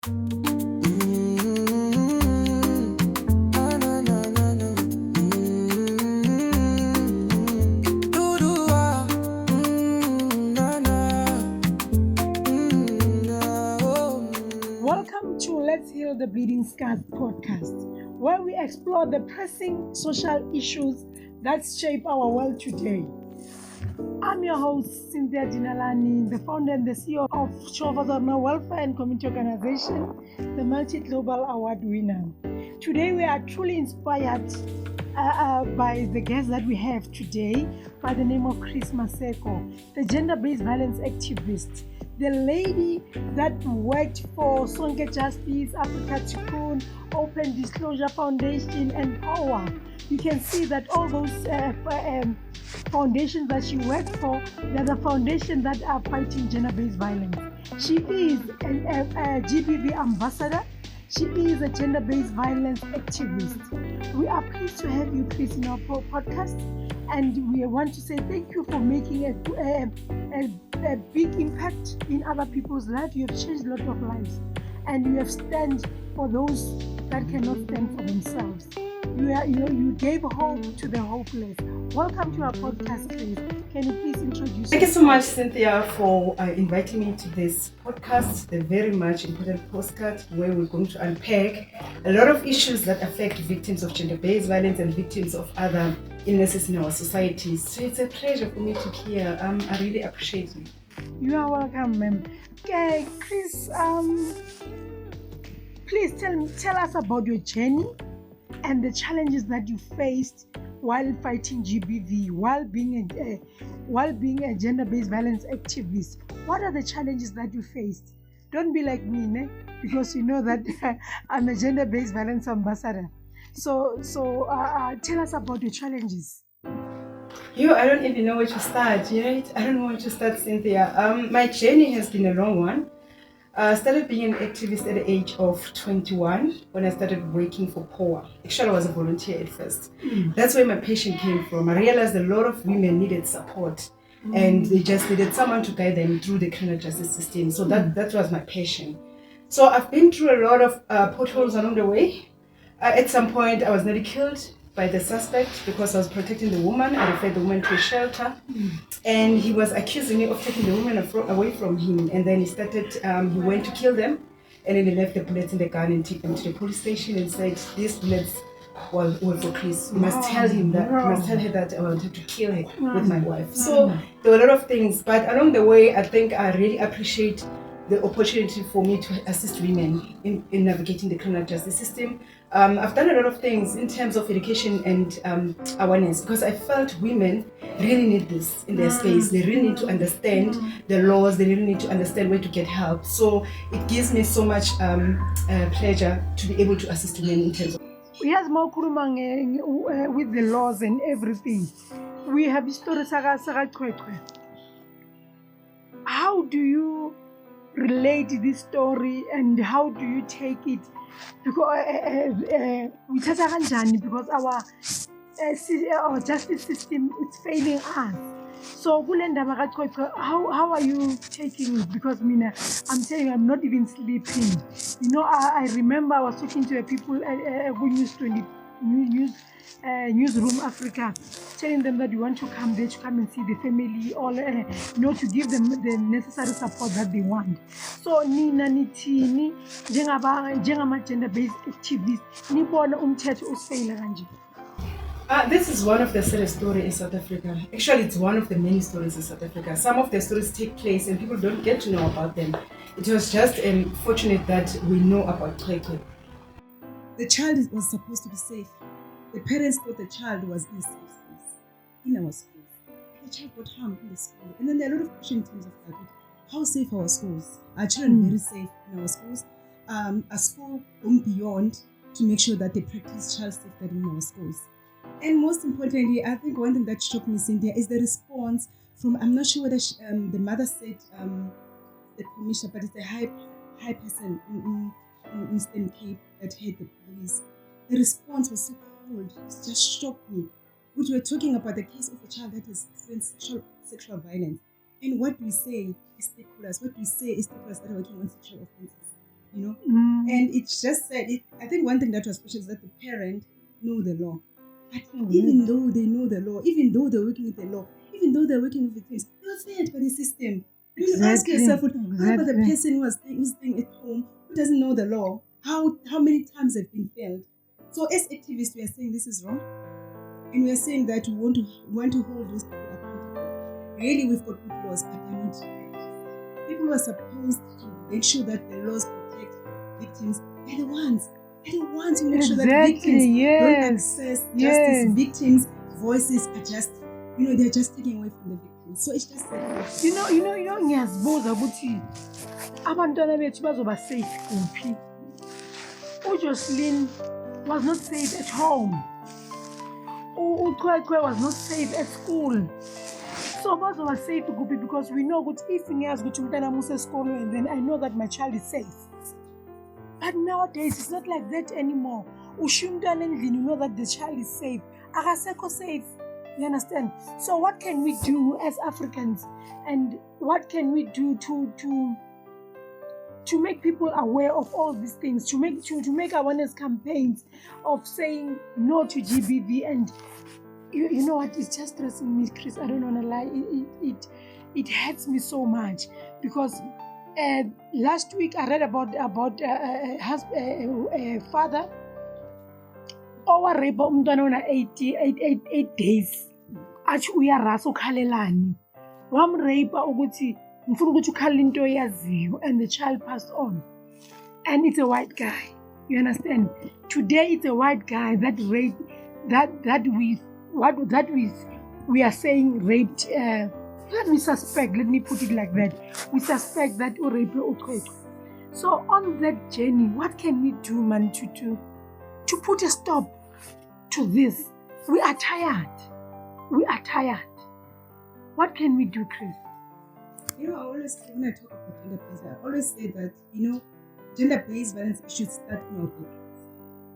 Welcome to Let's Heal the Bleeding Scars podcast, where we explore the pressing social issues that shape our world today. I'm your host, Cynthia Dinalani, the founder and the CEO of Shovadarma Welfare and Community Organization, the multi-global award winner. Today, we are truly inspired by the guest that we have today by the name of Chris Maseko, the gender-based violence activist, the lady that worked for Sonke Justice, Africa Tikkun, Open Disclosure Foundation, and POWER. You can see that all those foundations that she worked for, they're the foundations that are fighting gender-based violence. She is a GBV ambassador. She is a gender-based violence activist. We are pleased to have you, Chris, in our podcast, and we want to say thank you for making a big impact in other people's lives. You have changed a lot of lives, and you have stand for those that cannot stand for themselves. You gave hope to the hopeless. Welcome to our podcast, Chris. Can you please introduce Thank you so much, Cynthia, for inviting me to this podcast, the very much important postcard where we're going to unpack a lot of issues that affect victims of gender-based violence and victims of other illnesses in our societies. So it's a pleasure for me to hear. I really appreciate you. You are welcome, ma'am. Okay, Chris, please tell us about your journey and the challenges that you faced while fighting GBV, while being a gender-based violence activist. What are the challenges that you faced? Don't be like me, ne? Because you know that I'm a gender-based violence ambassador. So tell us about your challenges. I don't even know where to start, right? I don't know where to start, Cynthia. My journey has been a long one. I started being an activist at the age of 21 when I started working for POWER. Actually, I was a volunteer at first. That's where my passion came from. I realized a lot of women needed support and they just needed someone to guide them through the criminal justice system. So that was my passion. So I've been through a lot of potholes along the way. At some point, I was nearly killed by the suspect because I was protecting the woman. I referred the woman to a shelter, and he was accusing me of taking the woman away from him. And then he went to kill them, and then he left the bullets in the gun and took them to the police station and said, "These bullets were for Chris. You must tell him that. You must tell her that I wanted to kill her with my wife." So there were a lot of things, but along the way, I think I really appreciate the opportunity for me to assist women in navigating the criminal justice system. I've done a lot of things in terms of education and awareness because I felt women really need this in their space. They really need to understand the laws. They really need to understand where to get help. So it gives me so much pleasure to be able to assist women in terms of. Yes, with the laws and everything. We have the story Cwecwe. How do you relate this story and how do you take it? Because our justice system is failing us. So how are you taking it? Because I'm telling you, I'm not even sleeping. I remember I was talking to people at Newsroom Africa, telling them that you want to come there to come and see the family, to give them the necessary support that they want. So nina nithini njengama gender-based activists nibona umthetho usifeyila kanje? This is one of the saddest stories in South Africa. Actually, it's one of the many stories in South Africa. Some of the stories take place and people don't get to know about them. It was just fortunate that we know about Cwecwe. The child was supposed to be safe. The parents thought the child was in a safe space, in our schools. The child got harmed in the school. And then there are a lot of questions in terms of that. How safe are our schools? Are children very safe in our schools? Are schools going beyond to make sure that they practice child safety in our schools? And most importantly, I think one thing that shocked me, Cynthia, is the response from, I'm not sure whether the mother said the commissioner, but it's a high person in Eastern Cape that had the police. The response was so cold. It just shocked me. We were talking about the case of a child that has experienced sexual violence. And what we say is stakeholders. What we say is stakeholders that are working on sexual offenses. And it's just said, I think one thing that was special is that the parent know the law. But even though they know the law, even though they're working with the law, even though they're working with victims, they're fed by the system. You ask yourself, what about the person who's staying at home, who doesn't know the law? How many times they've been failed? So as activists, we are saying this is wrong. And we are saying that we want to hold those people accountable. Really, we've got good laws, but they're not right. People who are supposed to make sure that the laws protect victims are the ones. They're the ones who make sure that victims don't access justice. Victims' voices are just, they're just taken away from the victims. So it's just that. Ngiyazibuza ukuthi abantwana bethu bazoba safe kuphi. uJocelyn was not safe at home. Cwecwe was not safe at school. So bazoba safe kuphi, because we know that if ngiyazi ukuthi umntana wami usesikolweni, then I know that my child is safe. But nowadays it's not like that anymore. Ushiya umntwana endlini, you know that the child is safe. Akasekho safe. You understand? So what can we do as Africans, and what can we do to make people aware of all these things, to make awareness campaigns of saying no to GBV? And you know what? It's just stressing me, Chris. I don't want to lie. It hurts me so much, because last week I read about a father over rape umntwana ona 8 days. Athi uyarasa ukhalelani, wamrape ukuthi ngifuna ukuthi ukhale into oyaziyo, and the child passed on. And it's a white guy. You understand? Today it's a white guy that raped, we are saying raped. Let me put it like that. We suspect that you raped Cwecwe. So on that journey, what can we do, man, to put a stop to this? We are tired. What can we do, Chris? I always, when I talk about gender-based, I always say that, gender-based violence should start in our bedrooms.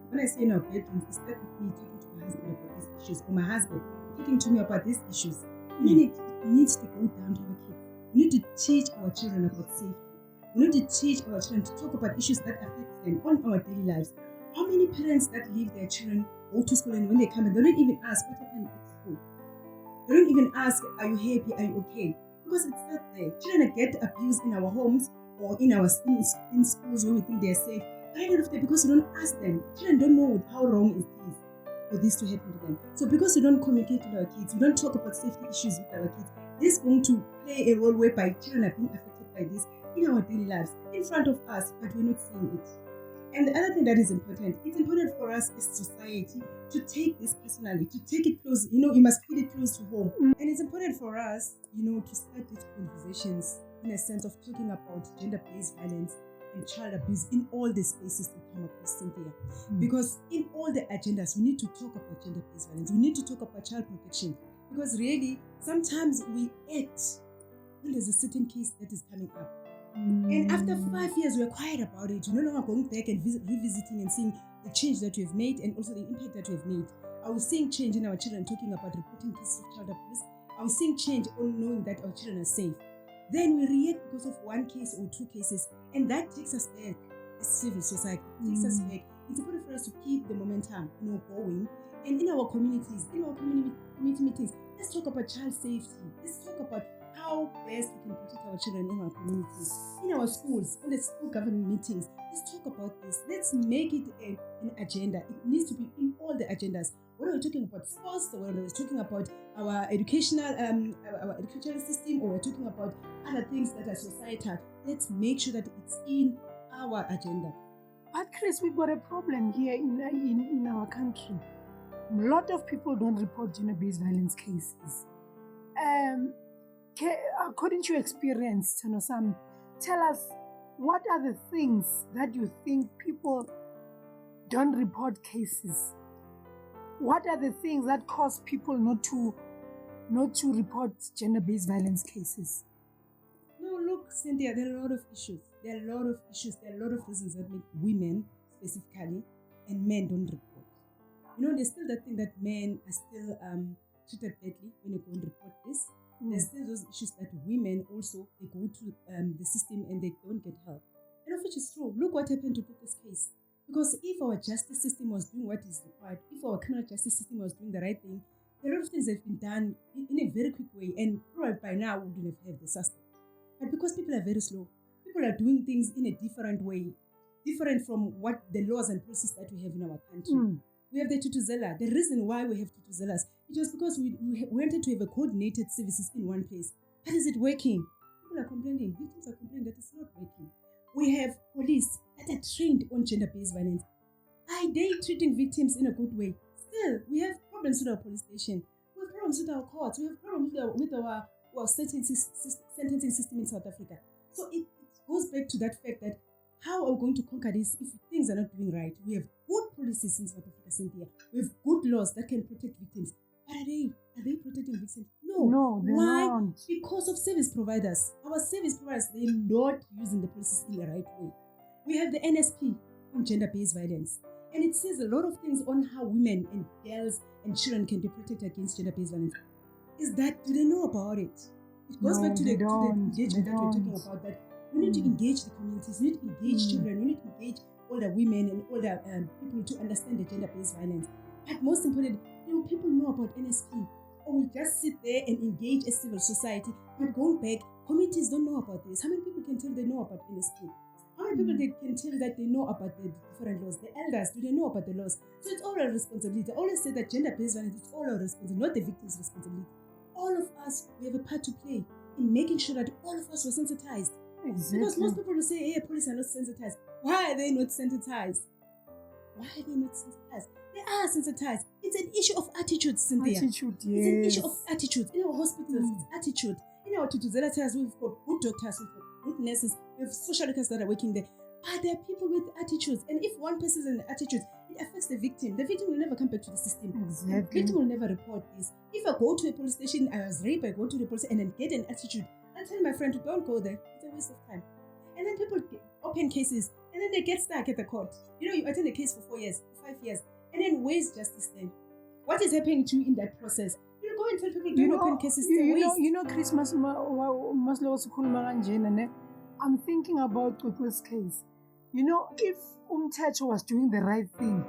When I say in our bedrooms, it starts with me talking to my husband about these issues, or my husband talking to me about these issues. And then it needs to go down to our kids. We need to teach our children about safety. We need to teach our children to talk about issues that affect them on our daily lives. How many parents that leave their children go to school, and when they come in, they don't even ask what happened at school. They don't even ask, are you happy? Are you okay? Because it's not there. Children get abused in our homes or in schools where we think they're safe. Right out of there, because we don't ask them. Children don't know how wrong it is for this to happen to them. So because we don't communicate with our kids, we don't talk about safety issues with our kids, this is going to play a role whereby children are being affected by this in our daily lives, in front of us, but we're not seeing it. And the other thing that is important, it's important for us as society to take this personally, to take it close. You must feel it close to home. And it's important for us, to start these conversations in a sense of talking about gender-based violence and child abuse in all the spaces we come across, Cynthia. Because in all the agendas, we need to talk about gender-based violence. We need to talk about child protection. Because really, sometimes we act when there's a certain case that is coming up. And after 5 years, we're quiet about it. We're going back and revisiting and seeing the change that we've made, and also the impact that we've made. I was seeing change in our children talking about reporting cases of child abuse. I was seeing change on knowing that our children are safe. Then we react because of one case or two cases, and that takes us back as civil society. It takes us back. It's important for us to keep the momentum, going. And in our communities, in our community meetings, let's talk about child safety. Let's talk about how best we can protect our children in our communities, in our schools, in the school government meetings. Let's talk about this. Let's make it an agenda. It needs to be in all the agendas. Whether we're talking about sports, or whether we're talking about our educational system, or we're talking about other things that are societal, let's make sure that it's in our agenda. But Chris, we've got a problem here in our country. A lot of people don't report gender-based violence cases. According to your experience, Tano-san, tell us, what are the things that you think people don't report cases? What are the things that cause people not to report gender-based violence cases? No, look, Cynthia, there are a lot of issues. There are a lot of reasons that make women specifically and men don't report. There's still that thing that men are still treated badly when they go and report this. There's still those issues that women also, they go to the system and they don't get help. And of which is true. Look what happened to this case. Because if our justice system was doing what is required, if our criminal justice system was doing the right thing, a lot of things have been done in a very quick way, and probably by now we wouldn't have the suspect. But because people are very slow, people are doing things in a different way, different from what the laws and policies that we have in our country. We have the Tutuzela. The reason why we have Tutuzelas, it was because we wanted to have a coordinated services in one place. But is it working? People are complaining. Victims are complaining that it's not working. We have police that are trained on gender-based violence. Are they treating victims in a good way? Still, we have problems with our police station. We have problems with our courts. We have problems with our sentencing system in South Africa. So it goes back to that fact that how are we going to conquer this if things are not doing right? We have good policies in South Africa, Cynthia. We have good laws that can protect victims. But are they protecting victims? No, they're Why? not. Because of service providers. Our service providers, they're not using the policies in the right way. We have the NSP on gender-based violence. And it says a lot of things on how women and girls and children can be protected against gender-based violence. Do they know about it? It goes back to the engagement that we're talking about, that we need to engage the communities, we need to engage children, we need to engage older women and older people to understand the gender-based violence. But most importantly, people know about NSP, or we just sit there and engage as civil society. But going back, communities don't know about this. How many people can tell they know about NSP? How many people they can tell that they know about the different laws? The elders, do they know about the laws? So it's all our responsibility. I always say that gender-based violence is all our responsibility, not the victim's responsibility. All of us, we have a part to play in making sure that all of us were sensitized. Exactly. Because most people will say, hey, police are not sensitized. Why are they not sensitized? Why are they not sensitized? They are sensitized. It's an issue of attitude, Cynthia. Attitude, yes. It's an issue of attitude. In our hospitals, it's attitude. In our Tutuzela towers, we've got good doctors, we've got good nurses, we have social workers that are working there. But there are people with attitudes. And if one person is in attitude, it affects the victim. The victim will never come back to the system. Exactly. The victim will never report this. If I go to a police station, I was raped, I go to the police and then get an attitude, I tell my friend, don't go there. It's a waste of time. And then people open cases and then they get stuck at the court. You attend a case for 4 years, 5 years, and then where's justice then? What is happening to you in that process? You go and tell people don't open cases. Christmas, I'm thinking about Cwecwe's case. If Umthetho was doing the right thing,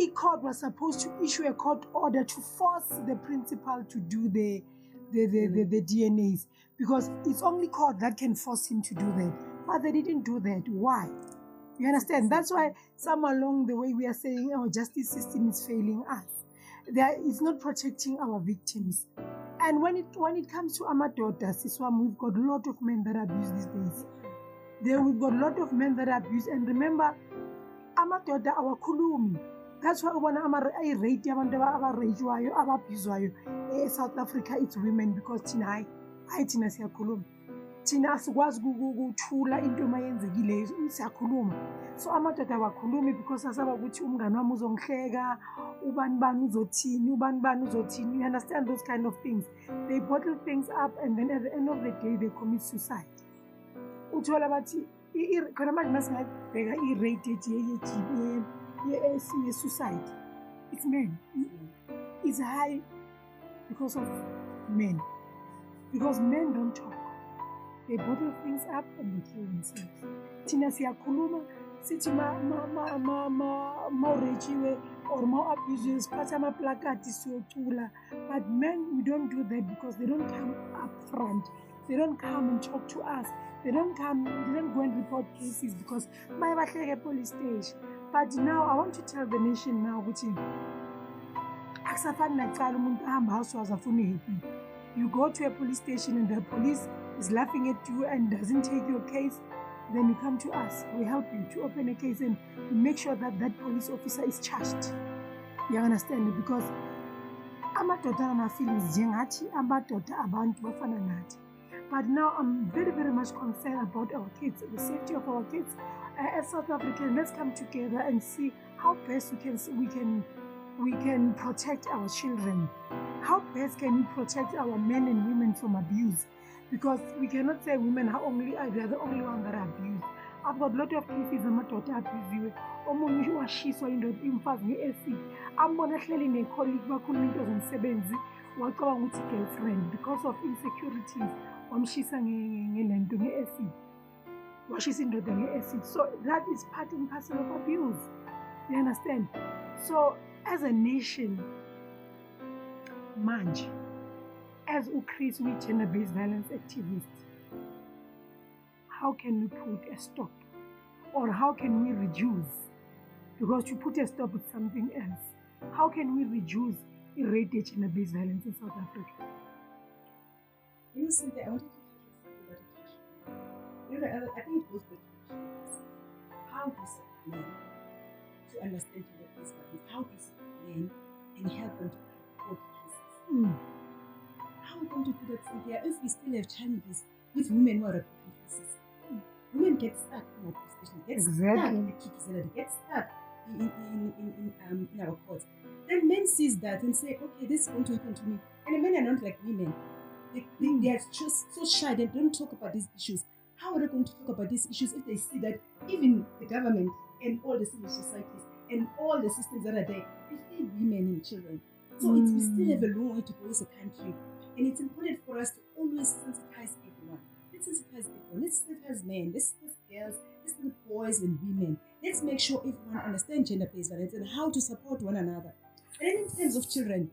a court was supposed to issue a court order to force the principal to do the DNAs, because it's only court that can force him to do that. But they didn't do that. Why? You understand? That's why some along the way we are saying our justice system is failing us. It's not protecting our victims. And when it comes to Amadoda, Siswam, we've got a lot of men that abuse these days. We've got a lot of men that abuse. And remember, Amadoda, our kulumi. That's why when I rate South Africa, it's women, because Tina siyakhuluma. Tina asikwazi ukuthula into mayenzekile siyakhuluma. So amadoda awakhulumi because asaba ukuthi umngane wami uzongihleka, ubani uzothini, ubani uzothini. You understand those kind of things? They bottle things up and then at the end of the day they commit suicide. Uthola bathi khona manje masingabheka i-rate suicide. It's men. It's high because of men. Because men don't talk. They bottle things up and they kill themselves. Tina siyakhuluma sithi mawurejiwe or mawu-abused siphatha amaplakati siyocula. But men, we don't do that because they don't come up front. They don't come and talk to us. They don't go and report cases because mayibahleke police station. But now I want to tell the nation now ukuthi akusafani nakuqala umuntu ahamba house afuna help. You go to a police station and the police is laughing at you and doesn't take your case, then you come to us. We help you to open a case and make sure that that police officer is charged. You understand? Because amadoda ana-feelings njengathi amadoda abantu bafana nathi. But now I'm very, very much concerned about our kids, the safety of our kids. As South Africans, let's come together and see how best we can protect our children. How best can we protect our men and women from abuse? Because we cannot say women are the only one that are abused. I've got a lot of cases of my daughter abused. Omunye washiswa indoda imfazi nge-acid. Ambona hleli ne-colleague bakhuluma into zomsebenzi wacabanga ukuthi girlfriend because of insecurities wamshisa ngelento nge-acid. washisa indoda nge-acid. So that is part and parcel of abuse. You understand? So as a nation, manje, as uChris, we gender-based violence activists, how can we put a stop? Or how can we reduce? Because to put a stop with something else, how can we reduce irradiate gender-based violence in South Africa? You know, Cynthia, I wanted to touch on something that you touched on. I think it goes back to how do you support men to understand gender-based violence? How do you support men and help them to report cases? How are we going to do that, Cynthia, if we still have challenges with women who are reporting cases? Women get stuck in our police station, get stuck in the Kiki, get stuck in our courts. Then men sees that and say, okay, this is going to happen to me. And the men are not like women. They are just so shy. They don't talk about these issues. How are they going to talk about these issues if they see that even the government and all the civil societies and all the systems that are there, they fail women and children? So we still have a long way to go as a country. And it's important for us to always sensitize everyone. Let's sensitize everyone. Let's sensitize men. Let's sensitize girls. Let's sensitize boys and women. Let's make sure everyone understands gender-based violence and how to support one another. And then in terms of children,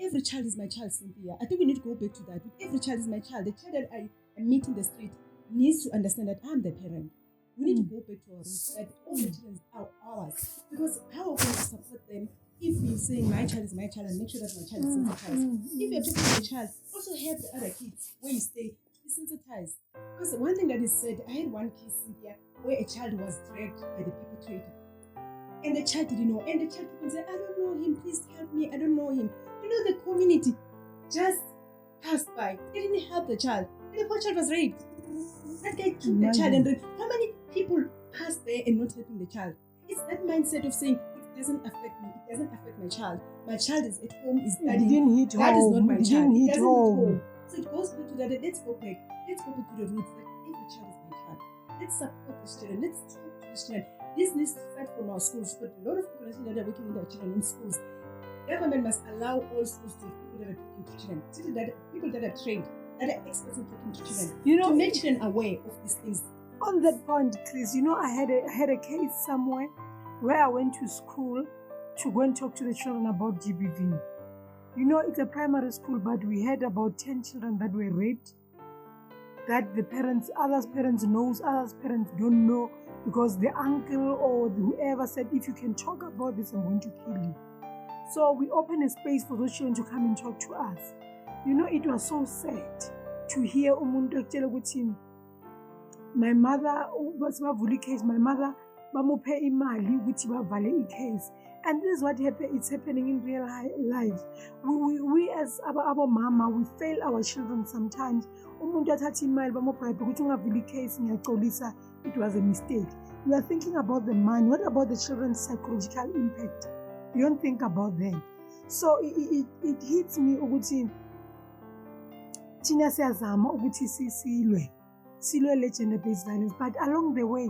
every child is my child, Cynthia. I think we need to go back to that. Every child is my child. The child that I meet in the street needs to understand that I'm the parent. We need to go back to our roots, that all the children are ours. Because how are we going to support them if we're saying my child is my child and make sure that my child is sensitized? If you're talking to a child, also help the other kids where you stay be sensitized. Because one thing that is said, I had one case, Cynthia, where a child was dragged by the perpetrator. And the child didn't know. And the child kept on saying, I don't know him, please help me, I don't know him. You know, the community just passed by. They didn't help the child. And the poor child was raped. That guy took the child and raped. How many people passed there and not helping the child? It's that mindset of saying, it doesn't affect me, it doesn't affect my child. My child is at home, is studying. That is not my child. It doesn't hit home. So it goes back to that. Let's go back. Let's go back to the roots that every child is my child. Let's support these children. Let's talk to these children. This needs to start from our schools. But a lot of organizations that are working with our children in schools, government must allow all schools to have people that are talking to children. People that are trained, that are experts in talking to children. You know, to make children aware of these things. On that point, Chris, you know, I had a case somewhere where I went to school to go and talk to the children about GBV. You know, it's a primary school, but we had about 10 children that were raped. That the parents, others' parents knows, others' parents don't know, because the uncle or whoever said, if you can talk about this, I'm going to kill you. So we opened a space for those children to come and talk to us. You know, it was so sad to hear umuntu ekutshela ukuthi my mother was bavula case, my mother bamuphe imali ukuthi bavale i-case. And this is what it's happening in real life. We as our mama, we fail our children sometimes. Umuntu athatha imali bamubribe ukuthi ungavula i-case, ngiyaxolisa, it was a mistake. You are thinking about the money. What about the children's psychological impact? You don't think about that. So it hits me ukuthi thina siyazama ukuthi silwe le gender-based violence, but along the way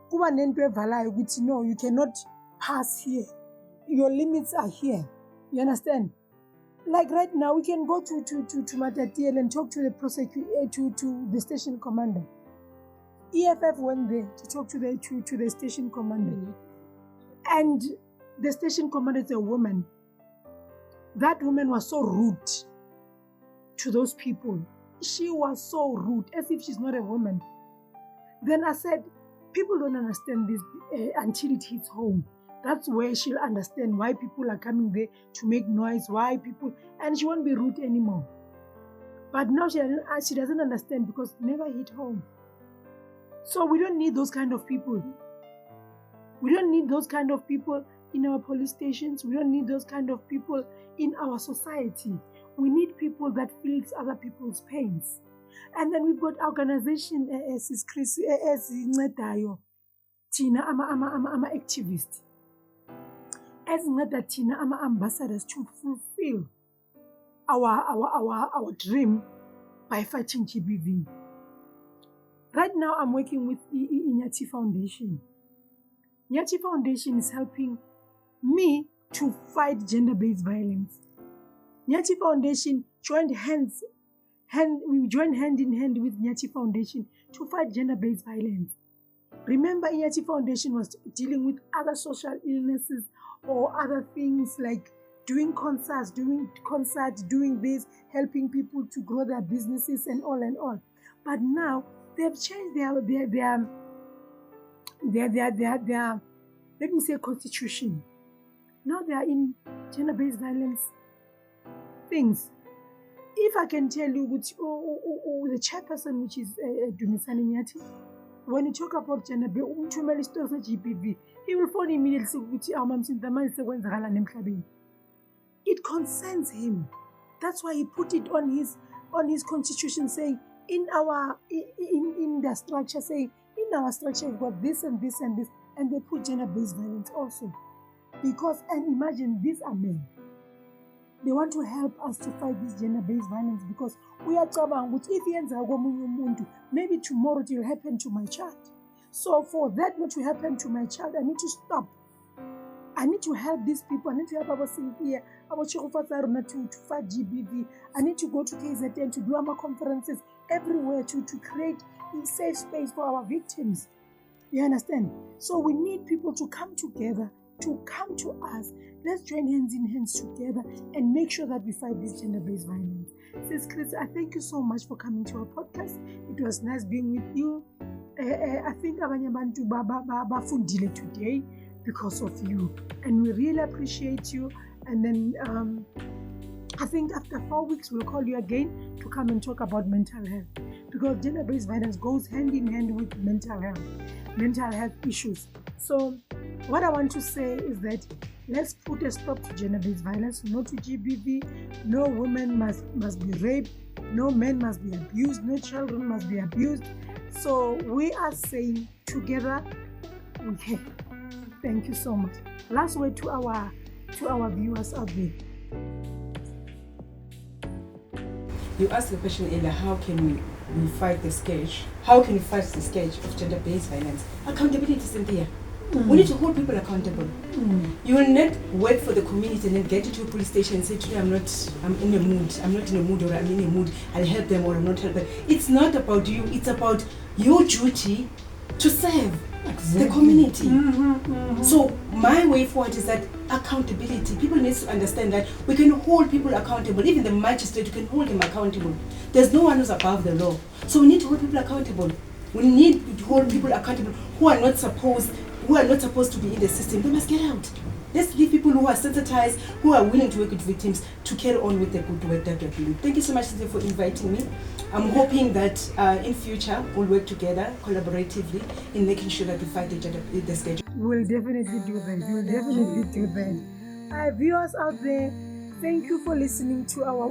kuba nento evalayo ukuthi no, you cannot pass here, your limits are here. You understand? Like right now, we can go to Matatiele and talk to the prosecutor, to the station commander. EFF went there to talk to the station commander, and the station commander is a woman. That woman was so rude to those people. She was so rude, as if she's not a woman. Then I said, people don't understand this until it hits home. That's where she'll understand why people are coming there to make noise, why people, and she won't be rude anymore. But now she doesn't understand because it never hit home. So we don't need those kind of people. We don't need those kind of people in our police stations. We don't need those kind of people in our society. We need people that feels other people's pains. And then we've got organization as Chris, as Netayo, Tina, ama activists. As Neta Tina, ama ambassadors to fulfill our dream by fighting GBV. Right now, I'm working with the Nyati Foundation. Nyati Foundation is helping me to fight gender-based violence. Nyati Foundation we joined hand in hand with Nyati Foundation to fight gender-based violence. Remember, Inyati Foundation was dealing with other social illnesses or other things like doing concerts, doing this, helping people to grow their businesses and all. But now they've changed their let me say constitution. Now they are in gender-based violence things. If I can tell you, which the chairperson, which is Dumisani Nyati, when you talk about gender-based GBV, he will phone immediately. It concerns him. That's why he put it on his constitution, saying in the structure, saying in our structure we've got this and this and this, and they put gender-based violence also. Because, and imagine, these are men. They want to help us to fight this gender-based violence because we are talking which if maybe tomorrow it will happen to my child. So for that not to happen to my child, I need to stop. I need to help these people. I need to help our Cynthia, our Chirofatsaruna to fight GBV. I need to go to KZN to do our conferences everywhere to create a safe space for our victims. You understand? So we need people to come together, to come to us. Let's join hands in hands together and make sure that we fight this gender-based violence. Sis Chris, I thank you so much for coming to our podcast. It was nice being with you. I think abanye bantu bafundile today because of you, and we really appreciate you. And then I think after 4 weeks we'll call you again to come and talk about mental health, because gender-based violence goes hand in hand with mental health issues. So what I want to say is that let's put a stop to gender-based violence, no to GBV. No women must be raped, no men must be abused, no children must be abused. So we are saying together, okay. Thank you so much. Last word to our viewers out there. You asked the question earlier, how can we fight the scourge? How can we fight the scourge of gender-based violence? Accountability is in there. We need to hold people accountable. You will not work for the community and then get to a police station and say, today I'm in a mood, I'm not in a mood, or I'm in a mood, I'll help them or I'll not help them. It's not about you, it's about your duty to serve the community. So my way forward is that accountability. People need to understand that we can hold people accountable. Even the magistrate, you can hold him accountable. There's no one who's above the law. So we need to hold people accountable. We need to hold people accountable who are not supposed to be in the system. They must get out. Let's give people who are sensitized, who are willing to work with victims, to carry on with the good work that they're doing. Thank you so much, Cynthia, for inviting me. I'm hoping that in future we'll work together collaboratively in making sure that we fight the schedule. We'll definitely do that. Viewers out there, thank you for listening to our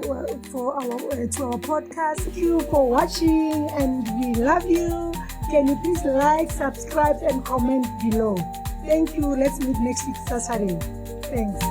podcast. Thank you for watching, and we love you. Can you please like, subscribe, and comment below? Thank you. Let's meet next week Saturday. Thanks.